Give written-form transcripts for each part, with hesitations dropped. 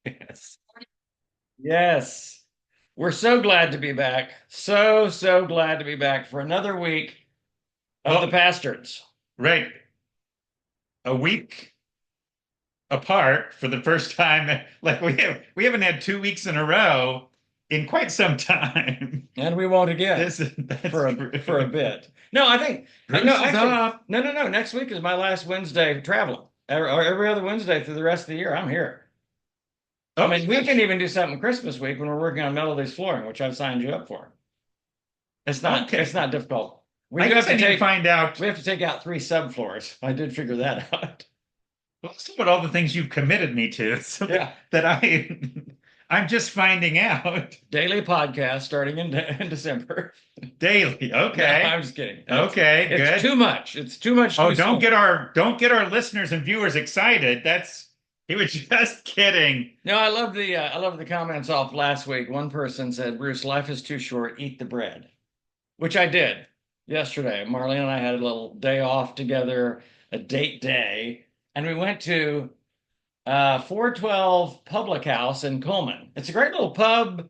Yes. Yes. We're so glad to be back. So glad to be back for another week of the Well, Pastards. right. A week apart for the first time. Like we haven't had 2 weeks in a row in quite some time. And we won't again That's for a true. bit. No, I think no, Bruce is actually, off. no. Next week is my last Wednesday traveling. Or every other Wednesday through the rest of the year, I'm here. I Oh, mean, we can even do something Christmas week when we're working on Melody's flooring, which I've signed you up for. It's okay. not difficult. We I do have guess I to need to take find out we have to take out three subfloors. I did figure that out. what all the things you've committed me to, so Yeah. that I'm just finding out Daily podcast starting in December. daily. No, Okay. I'm just kidding. Okay, It's good. too much. It's too much Oh, too soon. don't get our listeners and viewers excited. He was just kidding. No, I love the comments off last week. One person said, "Bruce, life is too short. Eat the bread," which I did yesterday. Marlene and I had a little day off together, a date day, and we went to 412 Public House in Coleman. It's a great little pub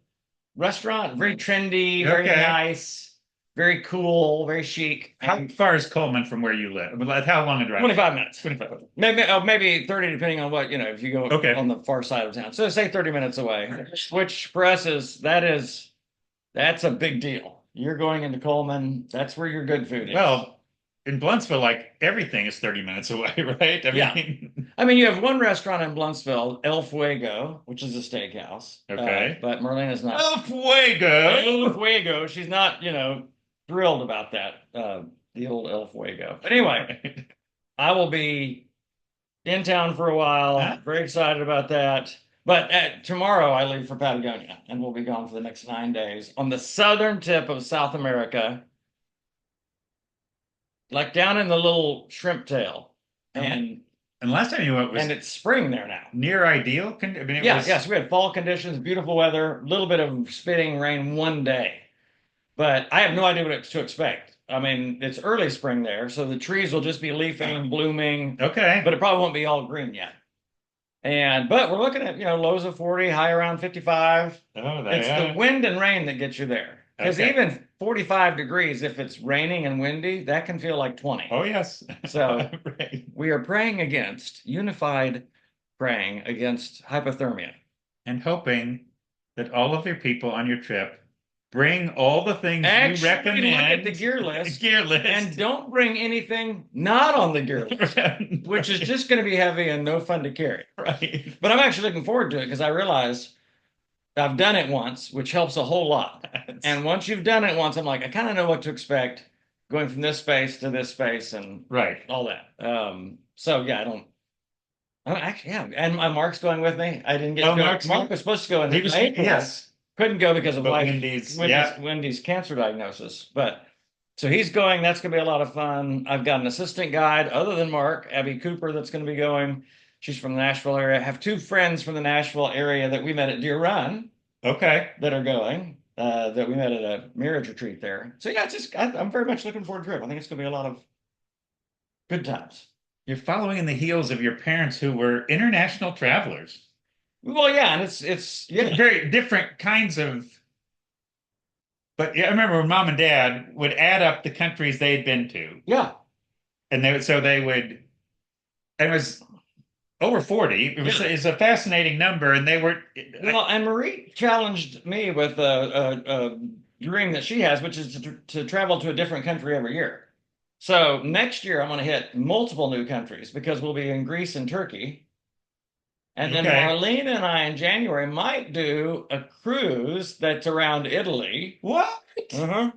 restaurant, very trendy, very Okay. nice, very cool, very chic, How and far is Coleman from where you live? Like, how long a drive? 25 minutes. 25. Maybe 30, depending on what, if you go Okay. on the far side of town. So say 30 minutes away, which for us that's a big deal. You're going into Coleman, that's where your good food is. Well, in Blunsville, like everything is 30 minutes away, right? I Yeah. mean, I mean, you have one restaurant in Blunsville, El Fuego, which is a steakhouse. okay. But Merlin is not. El Fuego. El Fuego. She's not, thrilled about that. The old El Fuego. But anyway, Right. I will be in town for a while. Huh? Very excited about that. But tomorrow I leave for Patagonia and we'll be gone for the next 9 days on the southern tip of South America, like down in the little shrimp tail. And, And and last time you went was it's spring there now. near ideal. I mean, it Yeah, was yes, we had fall conditions, beautiful weather, a little bit of spitting rain one day. But I have no idea what to expect. I mean, it's early spring there, so the trees will just be leafing, blooming, okay. but it probably won't be all green yet. But we're looking at, lows of 40, high around 55. Oh, It's the there. wind and rain that gets you there. Because Okay. even 45 degrees, if it's raining and windy, that can feel like 20. Oh, yes. So Right. we are unified praying against hypothermia. And hoping that all of your people on your trip bring all the things you Actually, look at the recommend. gear list Gear and list. don't bring anything not on the gear list, which is Right. just going to be heavy and no fun to carry. Right. But I'm actually looking forward to it because I realize I've done it once, which helps a whole lot. And once you've done it once, I'm like, I kind of know what to expect going from this space to this space and Right. all that. So yeah, I don't actually, yeah. And my Mark's going with me. I didn't get to Oh, go. Mark was supposed to go in he was, April. yes. Couldn't go because of But Wendy's, yeah. Wendy's cancer diagnosis. But so he's going. That's going to be a lot of fun. I've got an assistant guide other than Mark, Abby Cooper, that's going to be going. She's from the Nashville area. I have two friends from the Nashville area that we met at Deer Run Okay. that are going. That we met at a marriage retreat there. So yeah, I'm very much looking forward to it. I think it's going to be a lot of good times. You're following in the heels of your parents who were international travelers. Well, yeah, and it's yeah, Very different kinds of, but yeah, I remember when mom and dad would add up the countries they'd been to, yeah. and they would, and it was over 40. It's a fascinating number, and they were, Well, and Marie challenged me with a dream that she has, which is to travel to a different country every year. So next year, I'm going to hit multiple new countries because we'll be in Greece and Turkey. And then okay. Marlene and I in January might do a cruise that's around Italy. What? Uh-huh.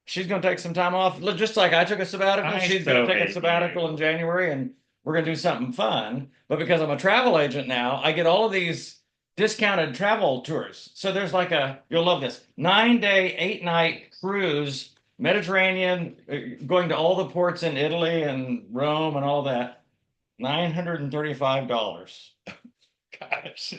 She's going to take some time off, just like I took a sabbatical. I She's going so to take a envy sabbatical you. in January, and we're going to do something fun. But because I'm a travel agent now, I get all of these discounted travel tours. So there's like you'll love this 9 day, 8 night cruise, Mediterranean, going to all the ports in Italy and Rome and all that. $935. Gosh.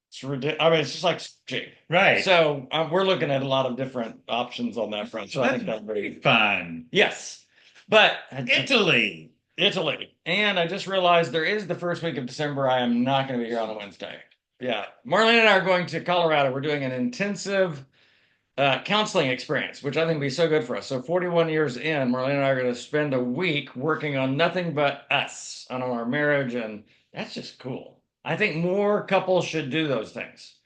It's ridiculous. I mean, it's just like cheap. Right. So we're looking at a lot of different options on that front. So I That's think that's very very fun. yes. But Italy. Italy. And I just realized there is the first week of December. I am not going to be here on a Wednesday. Yeah. Marlene and I are going to Colorado. We're doing an intensive counseling experience, which I think will be so good for us. So 41 years in, Marlene and I are going to spend a week working on nothing but us, on our marriage, and that's just cool. I think more couples should do those things,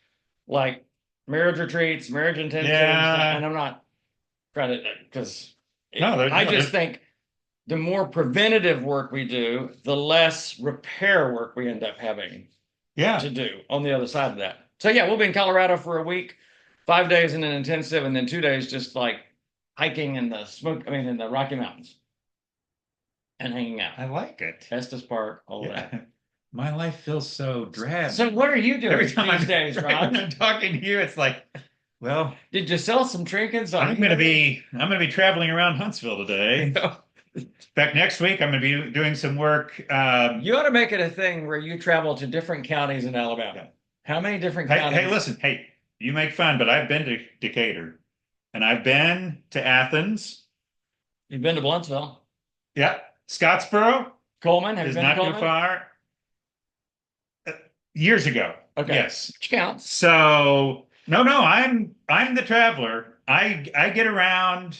like marriage retreats, marriage intensives, and Yeah. I'm not trying to because No, I no, just think the more preventative work we do, the less repair work we end up having yeah. to do on the other side of that. So yeah, we'll be in Colorado for a week, 5 days in an intensive, and then 2 days just like hiking in the in the Rocky Mountains and hanging out. I like it. Estes Park, all of that. Yeah. My life feels so drab. So what are you Every doing time these I'm days, right, when Rod? I'm talking to you, it's like, well, Did you sell some trinkets on I'm gonna be traveling around Huntsville today. eBay? In fact, next week I'm gonna be doing some work. You ought to make it a thing where you travel to different counties in Alabama. How many different Hey, counties? listen, hey, you make fun, but I've been to Decatur and I've been to Athens. You've been to Blunsville. Yeah, Scottsboro Coleman, have you is been to not too Coleman? far. Uh, Years ago, Okay, yes. which counts. So no, I'm the traveler. I get around.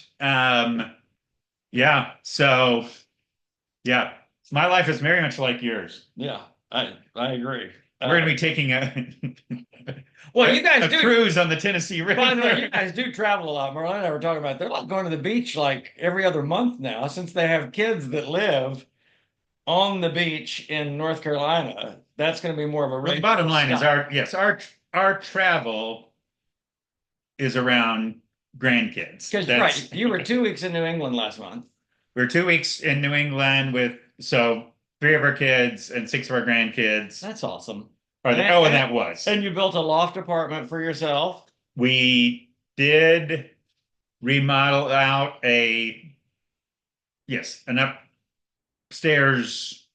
Yeah. So yeah, my life is very much like yours. Yeah, I agree. We're gonna be taking Well, you guys a do. cruise on the Tennessee By the way, you River. guys do travel a lot. Marlene and I were talking about they're like going to the beach like every other month now since they have kids that live on the beach in North Carolina. That's going to be more of a Well, the regular bottom line is stop. our travel is around grandkids. Because, That's right, you were 2 weeks in New England last month. we're 2 weeks in New England with so three of our kids and six of our grandkids. That's awesome. Or the, And, oh, and and, that was. and you built a loft apartment for yourself. We did remodel out an upstairs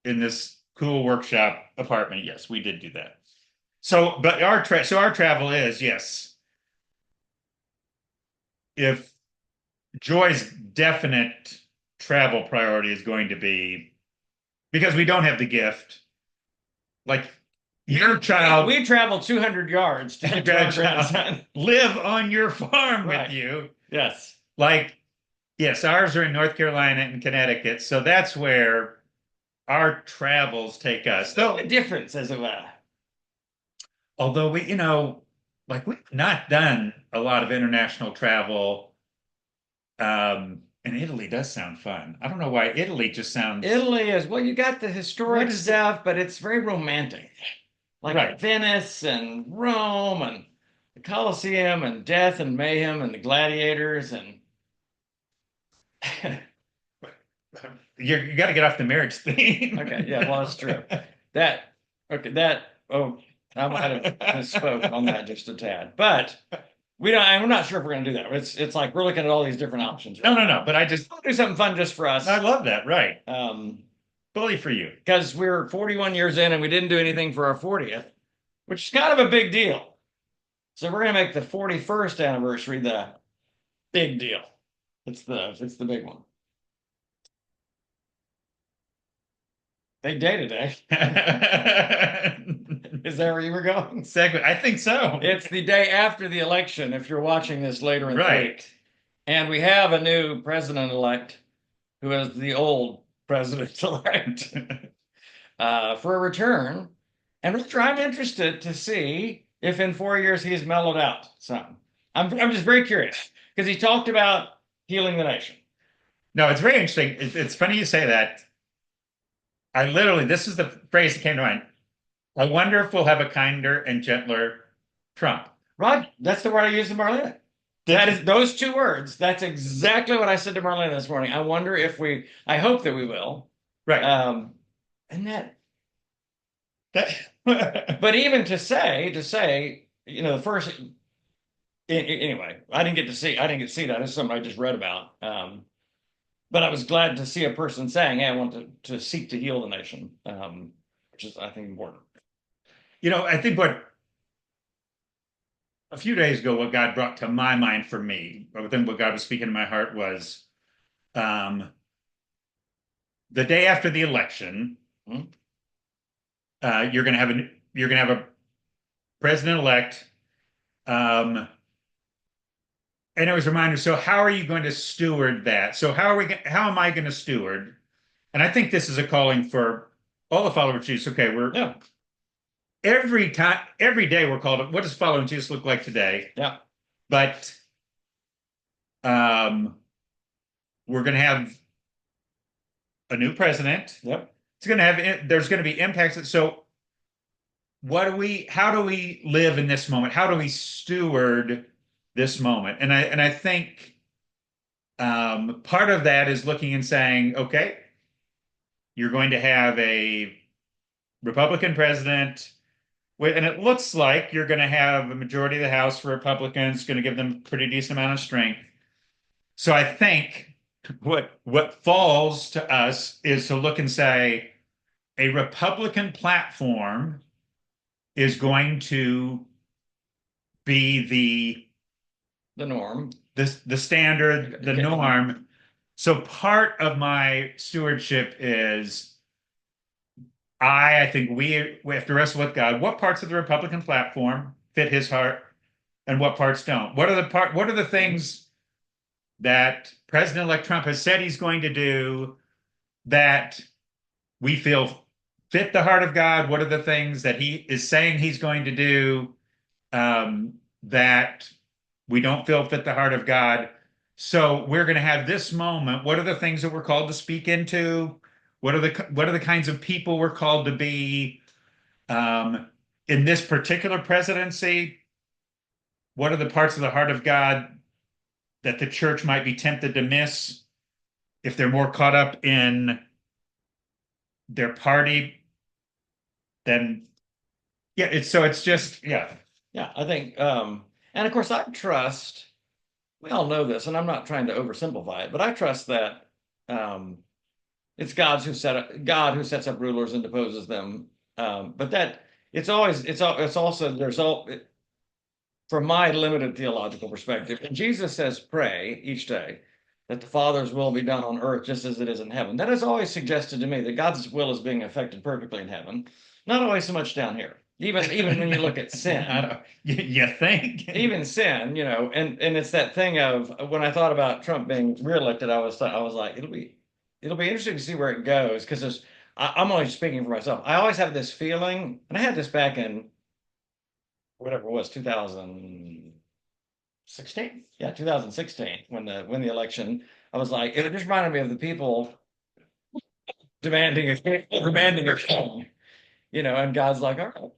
in this cool workshop apartment. Yes, we did do that. So, but our travel is, yes, if Joy's definite travel priority is going to be because we don't have the gift, like your child, We traveled 200 yards to get to our grandson. live on your farm with Right. you. Yes. Like, yes, ours are in North Carolina and Connecticut, so that's where our travels take us. The Though, difference, as it were. although like we've not done a lot of international travel. And Italy does sound fun. I don't know why Italy just sounds Italy is, well, you got the what historic is it? stuff, but it's very romantic. Like Right. Venice and Rome and the Colosseum and death and mayhem and the gladiators and You got to get off the marriage theme. okay, yeah, well, that's true. That okay, I might have misspoke on that just a tad. But we don't I'm not sure if we're gonna do that. It's like we're looking at all these different options. No. But We'll do something fun just for us. I love that. Right. Um, Bully for you. because we're 41 years in and we didn't do anything for our 40th, which is kind of a big deal. So we're gonna make the 41st anniversary the big deal. It's the big one. Big day today. Is that where you were going? Segue. I think so. It's the day after the election, if you're watching this later in the Right. week. And we have a new president-elect who is the old president-elect for a return. And Richard, I'm interested to see if in 4 years he's mellowed out some. I'm just very curious because he talked about healing the nation. No, it's very interesting. It's funny you say that. This is the phrase that came to mind. I wonder if we'll have a kinder and gentler Trump. Rod, that's the word I used to Marlena. That is those two words. That's exactly what I said to Marlena this morning. I wonder if I hope that we will. Right. And that, That- but even to say, the first, anyway, I didn't get to see that. It's something I just read about. But I was glad to see a person saying, hey, I want to seek to heal the nation, which is, I think, important. I think a few days ago, what God brought to my mind for me, or within what God was speaking to my heart was um, the day after the election, Mhm. you're going to have you're going to have a president-elect. Um, and it was a reminder. So how are you going to steward that? So how am I going to steward? And I think this is a calling for all the followers of Jesus. Okay, we're Yeah. every time, every day we're called. What does following Jesus look like today? Yeah. But um, we're going to have a new president. Yep. It's going to have. There's going to be impacts. So how do we live in this moment? How do we steward this moment? And I think part of that is looking and saying, okay, you're going to have a Republican president, and it looks like you're going to have a majority of the House for Republicans, going to give them a pretty decent amount of strength. So I think what falls to us is to look and say a Republican platform is going to be The norm. the standard, the Okay. norm. So part of my stewardship is I think we have to wrestle with God. What parts of the Republican platform fit his heart and what parts don't? What are the things that President-elect Trump has said he's going to do that we feel fit the heart of God? What are the things that he is saying he's going to do that we don't feel fit the heart of God? So we're going to have this moment. What are the things that we're called to speak into? What are the kinds of people we're called to be in this particular presidency? What are the parts of the heart of God that the church might be tempted to miss if they're more caught up in their party than yeah, it's just yeah. Yeah, I think, and of course, I trust. We all know this, and I'm not trying to oversimplify it, but I trust that it's God who sets up rulers and deposes them. But that it's also from my limited theological perspective. And Jesus says, "Pray each day that the Father's will be done on earth just as it is in heaven." That has always suggested to me that God's will is being affected perfectly in heaven, not always so much down here. Even when you look at sin, You think even sin, and it's that thing of when I thought about Trump being reelected, I was like, it'll be interesting to see where it goes because I'm only speaking for myself. I always have this feeling, and I had this back in whatever it was, 2016. Yeah, 2016 when the election. I was like, it just reminded me of the people demanding a king, and God's like, all right,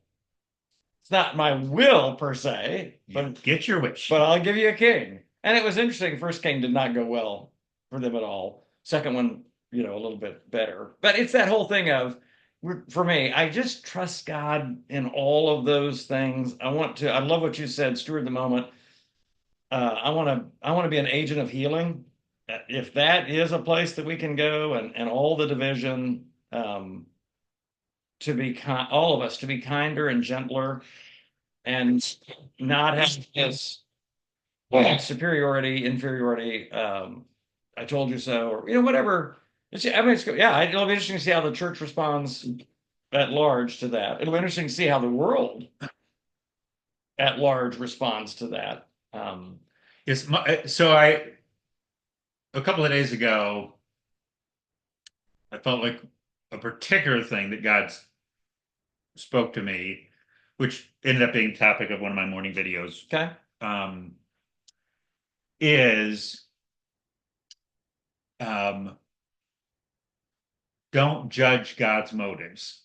it's not my will per se, but get your wish. but I'll give you a king. And it was interesting. First king did not go well for them at all. Second one, a little bit better. But it's that whole thing of, for me, I just trust God in all of those things. I love what you said, steward the moment. I want to be an agent of healing. If that is a place that we can go and all the division, to be all of us to be kinder and gentler and not have this superiority, inferiority, I told you so, or whatever. It'll be interesting to see how the church responds at large to that. It'll be interesting to see how the world at large responds to that. So a couple of days ago, I felt like a particular thing that God spoke to me, which ended up being the topic of one of my morning videos. Okay. Is don't judge God's motives.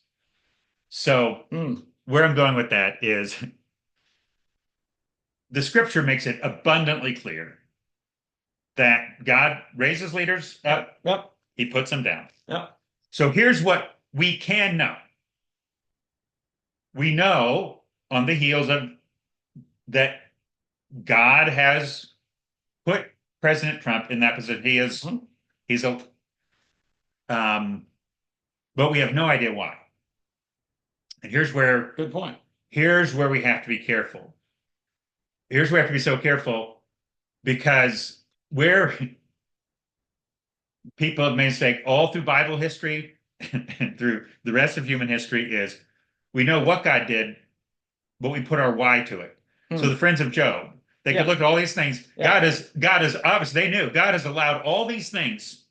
So where I'm going with that is the scripture makes it abundantly clear that God raises leaders up, Yep. he puts them down. Yep. So here's what we can know. We know on the heels of that God has put President Trump in that position. He's a but we have no idea why. And Good point. Here's where we have to be careful. Here's where we have to be so careful because where people have made mistake all through Bible history and through the rest of human history is We know what God did, but we put our why to it. So Hmm. the friends of Job, they could Yeah. look at all these things. Yeah. God is obvious. They knew God has allowed all these things.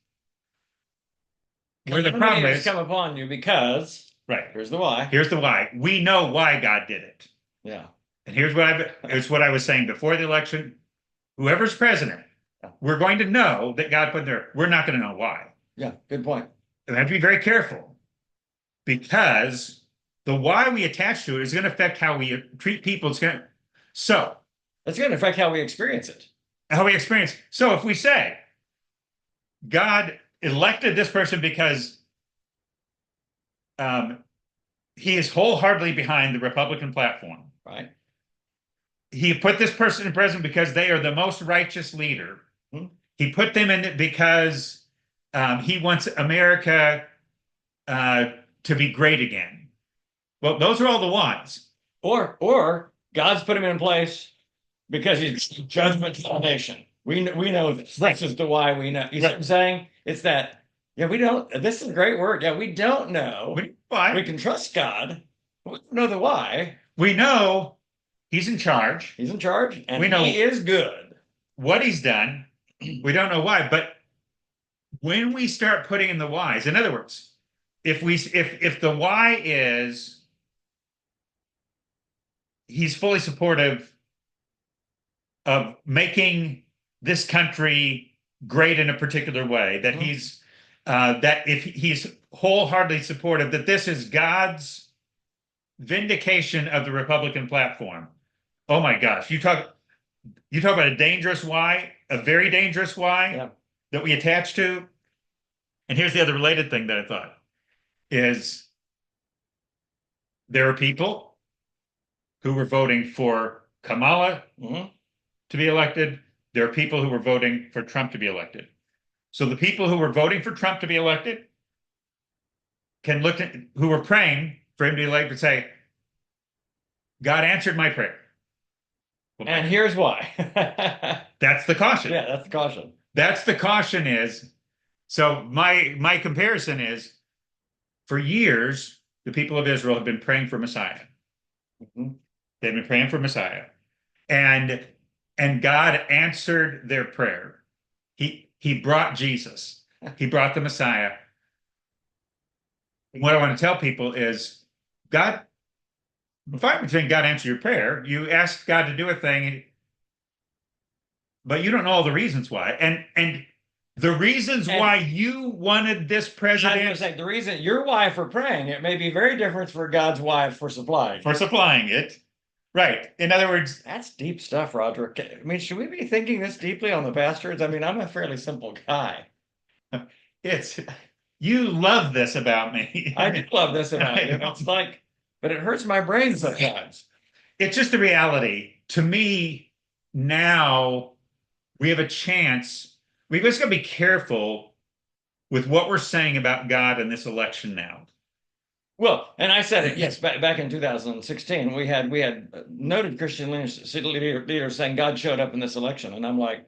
Where the Calamity problem has is, come upon you because right? here's the why. Here's the why. We know why God did it. Yeah. And here's what I was saying before the election. Whoever's president, Yeah. we're going to know that God put there. We're not going to know why. Yeah. Good point. We have to be very careful because the why we attach to it is going to affect how we treat people. So It's going to affect how we experience it. how we experience. So if we say God elected this person because um, he is wholeheartedly behind the Republican platform, Right. he put this person in president because they are the most righteous leader. Hmm. He put them in it because he wants America to be great again. Well, those are all the whys. Or God's put him in place because he's judgment to the nation. We know this. This is the why we know. You see what I'm saying? It's that, yeah, we don't, this is a great word. Yeah, we don't know. Why? We can trust God. We don't know the why. We know he's in charge. He's in charge and We know he is good. what he's done. We don't know why, but when we start putting in the whys, in other words, if the why is he's fully supportive of making this country great in a particular way, that he's that if he's wholeheartedly supportive, that this is God's vindication of the Republican platform. Oh my gosh, you talk about a dangerous why, a very dangerous why Yeah. that we attach to. And here's the other related thing that I thought is there are people who were voting for Kamala Mhm. to be elected. There are people who were voting for Trump to be elected. So the people who were voting for Trump to be elected can look at who were praying for him to be elected and say, God answered my prayer. Well, And here's why. that's the caution. Yeah, that's the caution. That's the caution is. So my comparison is for years, the people of Israel have been praying for Messiah. Mhm. They've been praying for Messiah. And God answered their prayer. He brought Jesus. He brought the Messiah. What I want to tell people is God, fine between God answered your prayer. You asked God to do a thing, but you don't know all the reasons why. And the reasons why you wanted this I was president going to say, the reason your why for praying, it may be very different for God's why for supplying. for supplying it. Right. In other words, That's deep stuff, Roger. I mean, should we be thinking this deeply on the bastards? I mean, I'm a fairly simple guy. it's you love this about me. I do love this about you. It's like, but it hurts my brain sometimes. It's just the reality. To me, now we have a chance. We just got to be careful with what we're saying about God in this election now. Well, and I said it, yes, back in 2016, we had noted Christian leaders saying God showed up in this election, and I'm like,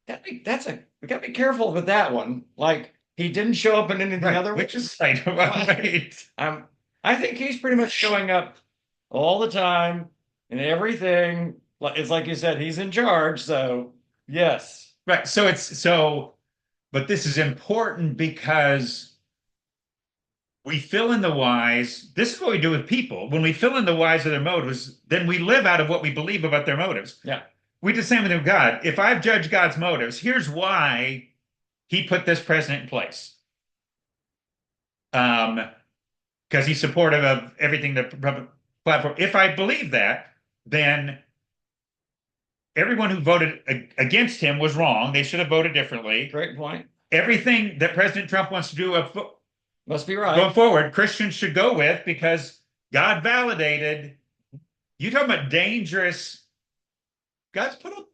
we got to be careful with that one. Like he didn't show up in anything other. Which is right. Right. I think he's pretty much showing up all the time and everything. It's like you said, he's in charge. So yes, Right. But this is important because we fill in the whys. This is what we do with people. When we fill in the whys of their motives, then we live out of what we believe about their motives. yeah. We do the same with God. If I've judged God's motives, here's why he put this president in place. Because he's supportive of everything the platform. If I believe that, then everyone who voted against him was wrong. They should have voted differently. Great point. Everything that President Trump wants to do Must be right. going forward, Christians should go with because God validated. You talking about dangerous? God's put up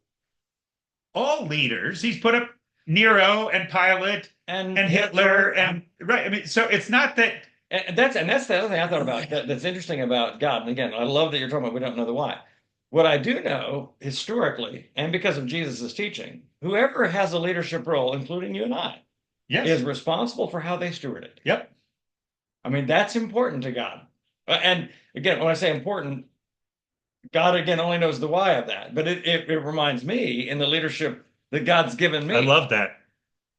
all leaders. He's put up Nero and Pilate and Hitler and right. I mean, so it's not that. And that's the other thing I thought about that's interesting about God. And again, I love that you're talking about we don't know the why. What I do know historically, and because of Jesus' teaching, whoever has a leadership role, including you and I, Yes. is responsible for how they steward it. Yep. I mean, that's important to God. And again, when I say important, God again only knows the why of that. But it reminds me in the leadership that God's given I me, love that.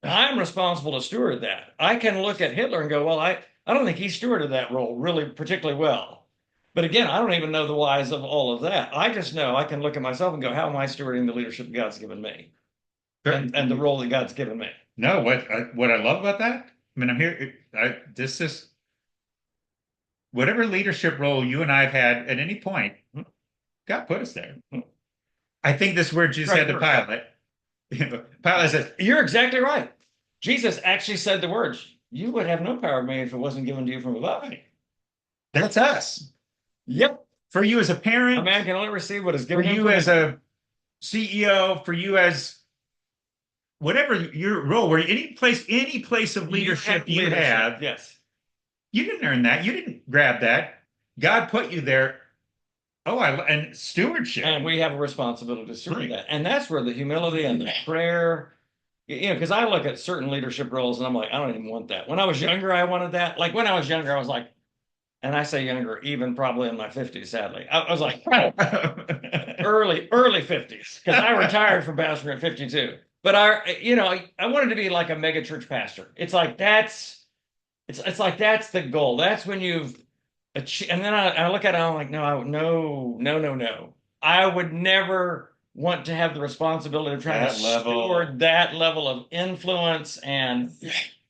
I'm responsible to steward that. I can look at Hitler and go, well, I don't think he stewarded that role really particularly well. But again, I don't even know the whys of all of that. I just know I can look at myself and go, how am I stewarding the leadership God's given me and the role that God's given me? No, what I love about that, I mean, I'm here. This is whatever leadership role you and I have had at any point, God put us there. I think this is where Jesus Right. had to Pilate. Pilate says, You're exactly right. Jesus actually said the words, you would have no power of me if it wasn't given to you from above. "That's us." Yep. For you as a A parent, man can only receive what is for given him you from as a CEO, for you as whatever your role, where any place of leadership you have, Yes. you didn't earn that. You didn't grab that. God put you there. Oh, and stewardship. And we have a responsibility to steward Right. that. And that's where the humility and the prayer, because I look at certain leadership roles and I'm like, I don't even want that. When I was younger, I wanted that. Like when I was younger, I was like, and I say younger, even probably in my 50s, sadly. I was like, early 50s, because I retired from pastoring at 52. But I wanted to be like a mega church pastor. It's like that's the goal. That's when you've achieved. And then I look at it, I'm like, no, no, no, no, no. I would never want to have the responsibility of trying to That level. steward that level of influence. And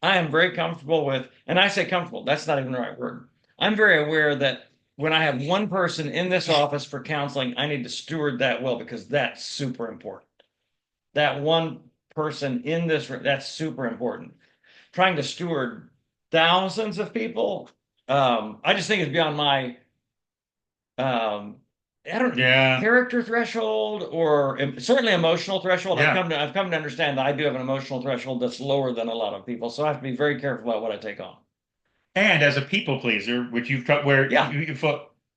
I am very comfortable with, and I say comfortable, that's not even the right word. I'm very aware that when I have one person in this office for counseling, I need to steward that well because that's super important. That one person in this room, that's super important. Trying to steward thousands of people, I just think it's beyond my, um, I don't know, Yeah. character threshold or certainly emotional threshold. Yeah. I've come to understand that I do have an emotional threshold that's lower than a lot of people, so I have to be very careful about what I take on. And as a people pleaser, which you've got where Yeah. you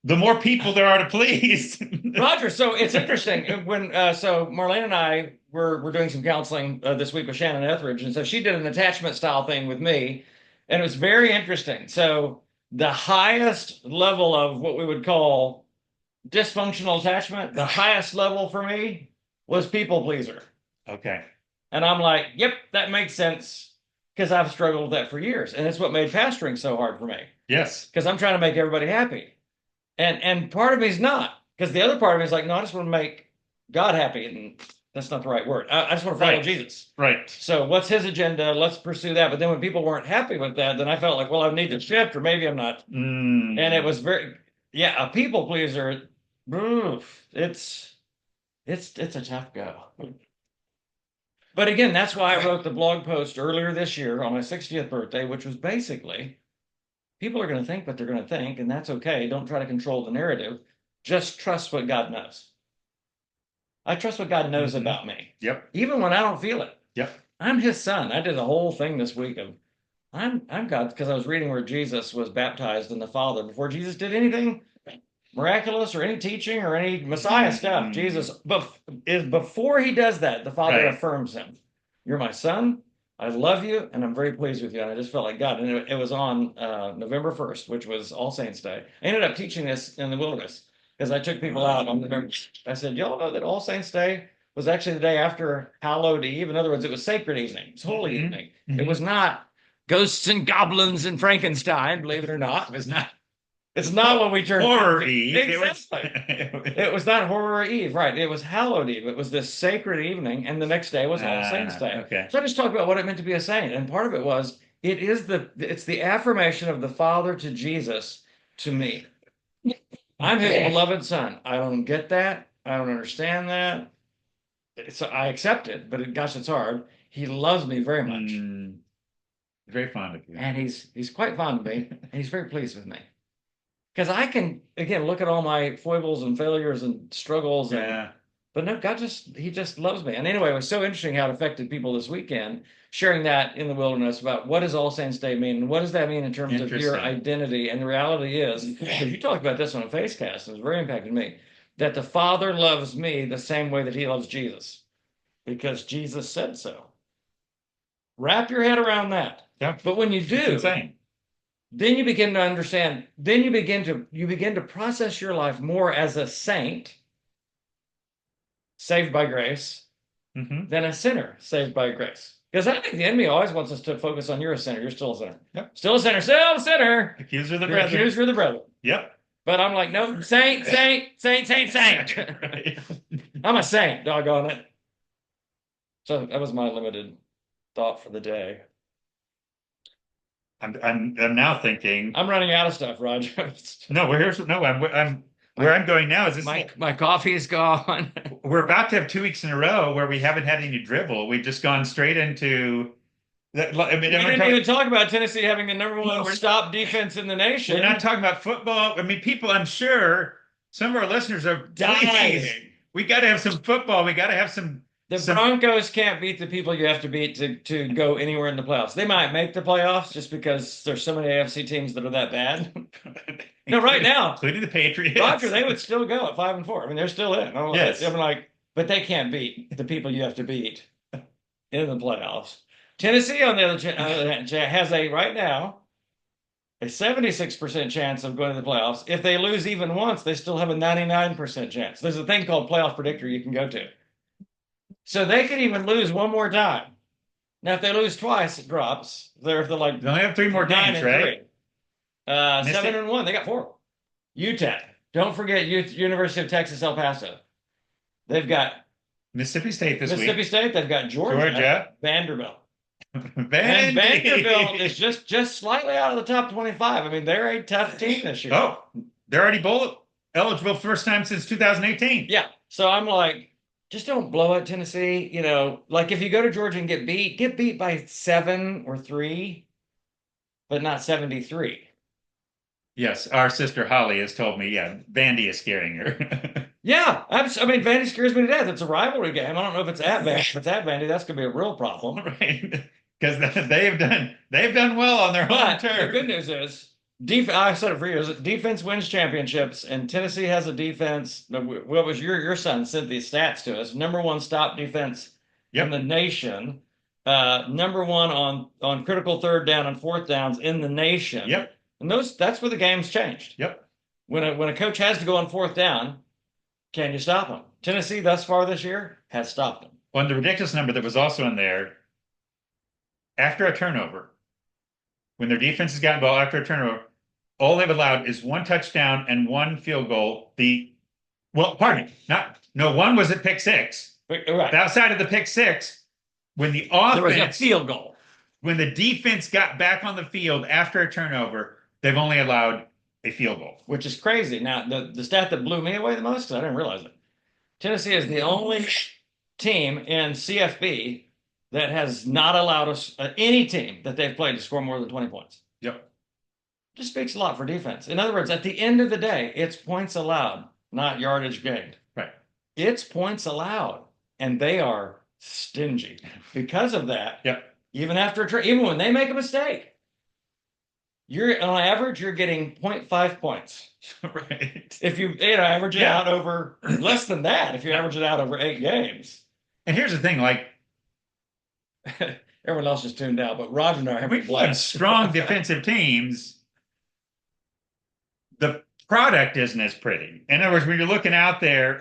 the more people there are to please. Roger, so it's interesting when so Marlene and I were doing some counseling this week with Shannon Etheridge, and so she did an attachment style thing with me, and it was very interesting. So the highest level of what we would call dysfunctional attachment, the highest level for me was people pleaser, Okay. and I'm like, yep, that makes sense because I've struggled with that for years, and it's what made pastoring so hard for me Yes. because I'm trying to make everybody happy. And part of me is not, because the other part of me is like, no, I just want to make God happy. And that's not the right word. I just want to follow Right. Jesus. Right. So what's his agenda? Let's pursue that. But then when people weren't happy with that, then I felt like, well, I need to shift, or maybe I'm not. Mm. And it was very, yeah, a people pleaser. Oof, it's a tough go. But again, that's why I wrote the blog post earlier this year on my 60th birthday, which was basically people are going to think what they're going to think, and that's okay. Don't try to control the narrative. Just trust what God knows. I trust what God knows about me, Yep. even when I don't feel it. Yep. I'm His son. I did a whole thing this week of I'm God because I was reading where Jesus was baptized in the Father before Jesus did anything miraculous or any teaching or any Messiah stuff. Jesus, is before he does that, the Father Right. affirms him. You're my son. I love you, and I'm very pleased with you. And I just felt like God. And it was on November 1st, which was All Saints Day. I ended up teaching this in the wilderness because I took people out on November. I said, y'all know that All Saints Day was actually the day after Hallowed Eve. In other words, it was sacred evening. It was holy evening. It was not ghosts and goblins and Frankenstein, believe it or not. It was not. It's not what we turned Horror Eve. Exactly. It was not Horror Eve, right? It was Hallowed Eve. It was this sacred evening, and the next day was All Saints Day. Okay. So I just talked about what it meant to be a saint, and part of it was it's the affirmation of the Father to Jesus to me. I'm His beloved son. I don't get that. I don't understand that. I accept it, but gosh, it's hard. He loves me very much, Very fond of you. and he's quite fond of me, and he's very pleased with me. Because I can again look at all my foibles and failures and struggles, but no, He just loves me. And anyway, it was so interesting how it affected people this weekend, sharing that in the wilderness about what does All Saints Day mean, and what does that mean in terms of your identity. And the reality is, because you talked about this on a Facecast, and it was very impacted me, that the Father loves me the same way that He loves Jesus, because Jesus said so. Wrap your head around that. Yeah. But when you do, it's insane. then you begin to understand, then you begin to process your life more as a saint saved by grace Hmm. than a sinner saved by grace. Because I think the enemy always wants us to focus on you're a sinner, you're still a sinner. Yep. Still a sinner, still a sinner. Accuser of the The brethren. accuser of the brethren. Yep. But I'm like, no, saint, saint, saint, saint, saint. Right. I'm a saint, doggone it. So that was my limited thought for the day. I'm now thinking. I'm running out of stuff, Roger. No, I'm where I'm going now is this. My coffee is gone. We're about to have 2 weeks in a row where we haven't had any dribble. We've just gone straight into. I mean, We didn't even talk about Tennessee having the number one stop defense in the nation. we're not talking about football. I mean, people, I'm sure some of our listeners are Dying. please, we got to have some football. We got to have some. The Broncos can't beat the people you have to beat to go anywhere in the playoffs. They might make the playoffs just because there's so many AFC teams that are that bad. No, right now, including the Patriots. Roger, they would still go at 5-4. I mean, they're still in. Yes. I'm like, but they can't beat the people you have to beat in the playoffs. Tennessee, on the other hand, has right now a 76% chance of going to the playoffs. If they lose even once, they still have a 99% chance. There's a thing called playoff predictor you can go to. So they could even lose one more time. Now, if they lose twice, it drops. They're like They only have 3 more games, right? 7-1. They got 4. UTEP. Don't forget University of Texas, El Paso. They've got Mississippi State this Mississippi week. State. They've got Georgia. Vanderbilt. And Vanderbilt is just slightly out of the top 25. I mean, they're a tough team this year. Oh, they're already bowl eligible first time since 2018. Yeah. So I'm like, just don't blow it, Tennessee. Like if you go to Georgia and get beat by 7 or 3, but not 73. Yes, our sister Holly has told me, yeah, Vandy is scaring her. Yeah, I mean, Vandy scares me to death. It's a rivalry game. I don't know if it's at Vandy. If it's at Vandy, that's going to be a real problem. Right. Because they've done well on their home But the turf. good news is, I said it for years, defense wins championships, and Tennessee has a defense. What was your son sent these stats to us? Number one stop defense in the nation. Number one on critical third down and fourth downs in the nation. Yep. And that's where the game's changed. Yep. When a coach has to go on fourth down, can you stop him? Tennessee thus far this year has stopped them. Well, and the ridiculous number that was also in there, after a turnover, when their defense has gotten ball after a turnover, all they've allowed is 1 touchdown and 1 field goal. Pardon me, one was at pick 6. Right. Outside of the pick 6, when the offense, there was a field goal. When the defense got back on the field after a turnover, they've only allowed a field goal. Which is crazy. Now, the stat that blew me away the most, because I didn't realize it, Tennessee is the only team in CFB that has not allowed us, any team that they've played, to score more than 20 points. Yep. Just speaks a lot for defense. In other words, at the end of the day, it's points allowed, not yardage gained. Right. It's points allowed, and they are stingy. Because of that, yep. Even when they make a mistake, on average, you're getting 0.5 points. Right. If you average it out over less than that, if you average it out over 8 games. And here's the thing, like everyone else just tuned out, but Roger and I we've had strong defensive teams. The product isn't as pretty. In other words, when you're looking out there,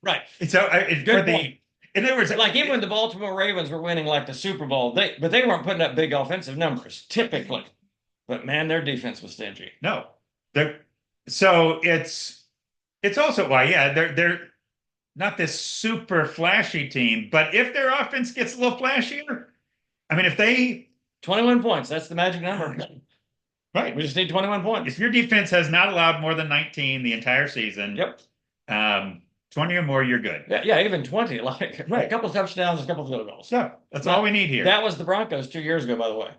right. So good point. In other words, like even when the Baltimore Ravens were winning like the Super Bowl, they weren't putting up big offensive numbers typically. But man, their defense was stingy. No, so it's also why, they're not this super flashy team, but if their offense gets a little flashier, I mean, if they 21 points, that's the magic number. Right. We just need 21 points. If your defense has not allowed more than 19 the entire season, 20 or more, you're good. Yeah, even 20, like a couple of touchdowns, a couple of field goals. So that's all we need here. That was the Broncos 2 years ago, by the way.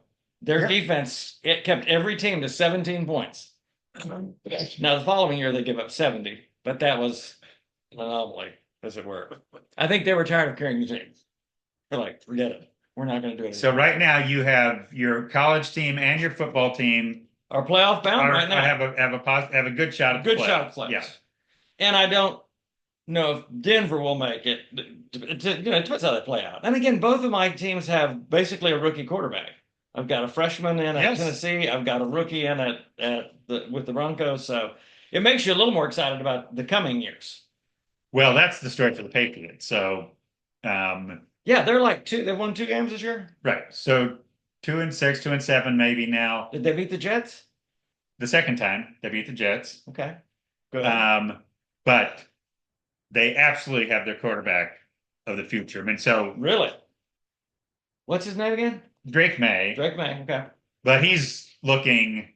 Their defense, it kept every team to 17 points. Now, the following year, they give up 70, but that was an anomaly, as it were. I think they were tired of carrying the team. They're like, forget it. We're not going to do it. So right now, you have your college team and your football team are playoff bound right now. Have a good shot at the shot at playoffs. Yeah. And I don't know if Denver will make it. It depends how they play out. And again, both of my teams have basically a rookie quarterback. I've got a freshman in at Yes. Tennessee. I've got a rookie in with the Broncos. So it makes you a little more excited about the coming years. Well, that's the story for the Patriots. So, Yeah, they're like two. They won 2 games this year. right. So 2-6, 2-7, maybe now. Did they beat the Jets? The second time they beat the Jets. Okay, good. Um, but they absolutely have their quarterback of the future. I mean, so Really? What's his name again? Drake May, Drake May. Okay. but he's looking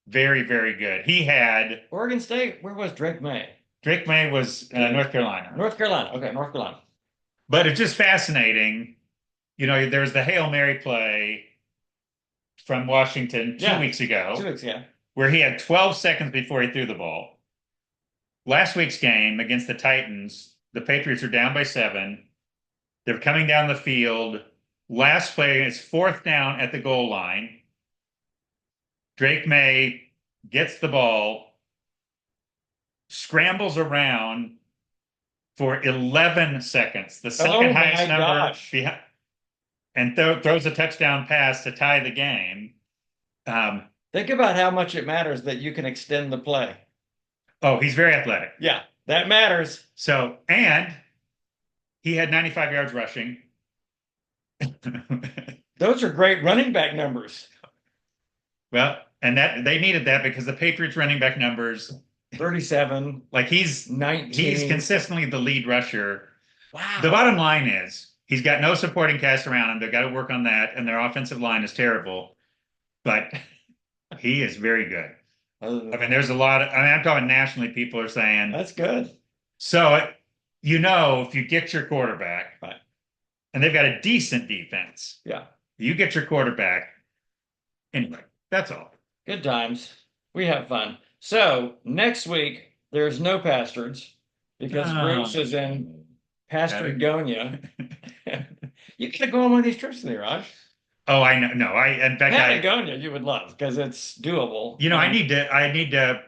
very, very good. He had Oregon State. Where was Drake May? Drake May was North Carolina. North Carolina. Okay, North Carolina. But it's just fascinating. You know, there's the Hail Mary play from Washington two Yeah. weeks 2 ago weeks ago. where he had 12 seconds before he threw the ball. Last week's game against the Titans, the Patriots are down by 7. They're coming down the field. Last play is 4th down at the goal line. Drake May gets the ball, scrambles around for 11 seconds, the second highest number behind, and throws a touchdown pass to tie the game. Think about how much it matters that you can extend the play. Oh, he's very athletic. Yeah, that matters. So, and he had 95 yards rushing. Those are great running back numbers. Well, and that they needed that because the Patriots running back numbers 37, like he's 19. he's consistently the lead rusher. Wow. The bottom line is he's got no supporting cast around him. They've got to work on that, and their offensive line is terrible. But he is very good. I mean, there's a lot of, I mean, I'm talking nationally, people are saying That's good. so you know, if you get your quarterback, Right. and they've got a decent defense, Yeah. you get your quarterback. Anyway, that's all. Good times. We have fun. So next week, there's no Pastards because Bruce is in Patagonia. You gotta go on one of these trips with me, Raj. Oh, I know. No, in fact, Patagonia, you would love because it's doable. you know, I need to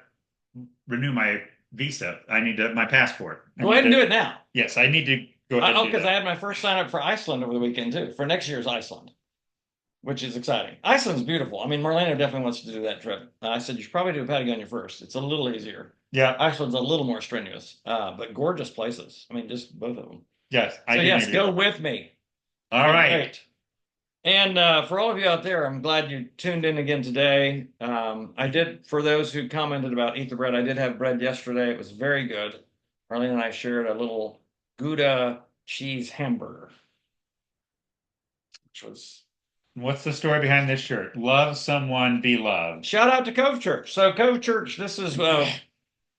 renew my visa. I need my passport. Go ahead and do it now. Yes, I need to go ahead. Oh, because I had my first sign up for Iceland over the weekend too, for next year's Iceland, which is exciting. Iceland's beautiful. I mean, Marlena definitely wants to do that trip. I said you should probably do Patagonia first. It's a little easier. Yeah, Iceland's a little more strenuous, but gorgeous places. I mean, just both of them. yes, So yes, go with me. All right. Great. And for all of you out there, I'm glad you tuned in again today. I did, for those who commented about Eat the Bread, I did have bread yesterday. It was very good. Marlene and I shared a little Gouda cheese hamburger, which was. What's the story behind this shirt? Love someone, be loved. Shout out to Cove Church. So Cove Church, this is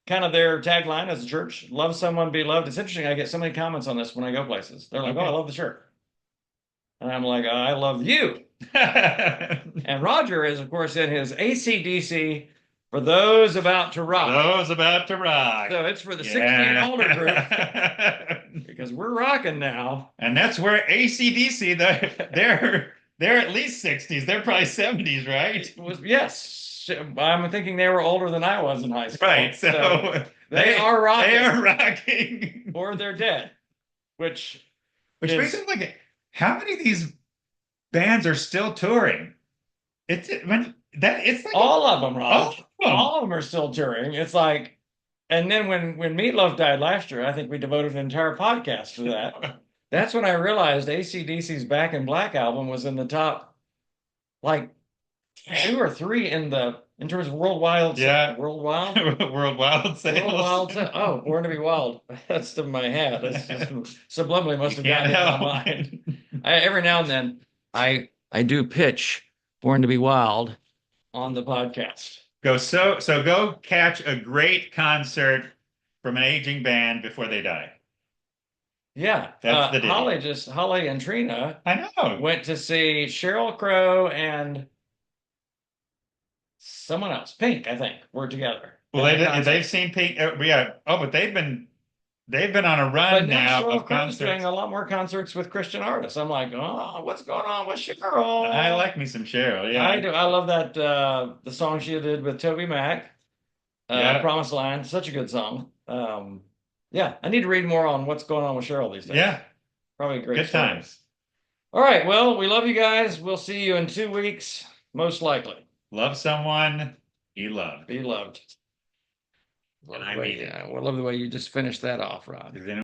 kind of their tagline as a church: love someone, be loved. It's interesting. I get so many comments on this when I go places. They're like, "Oh, I love the shirt." And I'm like, I love you. And Roger is, of course, in his AC/DC for those about to rock. Those about to rock. So it's for the 60 and older group because we're rocking now. And that's where AC/DC, they're at least 60s. They're probably 70s, right? Yes. I'm thinking they were older than I was in high school. Right. So they are rocking. They are rocking. Or they're dead. Which makes it like how many of these bands are still touring? It's like all of them, Rob. All All of them are still touring. It's like, and then when Meatloaf died last year, I think we devoted an entire podcast to that. That's when I realized AC/DC's Back in Black album was in the top, like 2 or 3 in terms of worldwide. Yeah. Worldwide. Worldwide sales. Worldwide. Oh, Born to Be Wild. That's in my head. That's just subliminally must have gotten in my mind. Every now and then, I do pitch Born to Be Wild on the podcast. Go catch a great concert from an aging band before they die. Yeah, that's the deal. Holly and Trina. I know. Went to see Sheryl Crow and someone else. Pink, I think, were together. Well, they've seen Pink. Yeah. Oh, but they've been on a run now of concerts. Doing a lot more concerts with Christian artists. I'm like, oh, what's going on with Sheryl? I like me some Sheryl. Yeah, I do. I love that the song she did with Toby Mac. Promised Land, such a good song. Yeah, I need to read more on what's going on with Sheryl these days. Yeah, probably a great good story. times. All right. Well, we love you guys. We'll see you in 2 weeks, most likely. Love someone you love. Be loved. And I mean it. Yeah, we love the way you just finished that off, Rod. Does anyone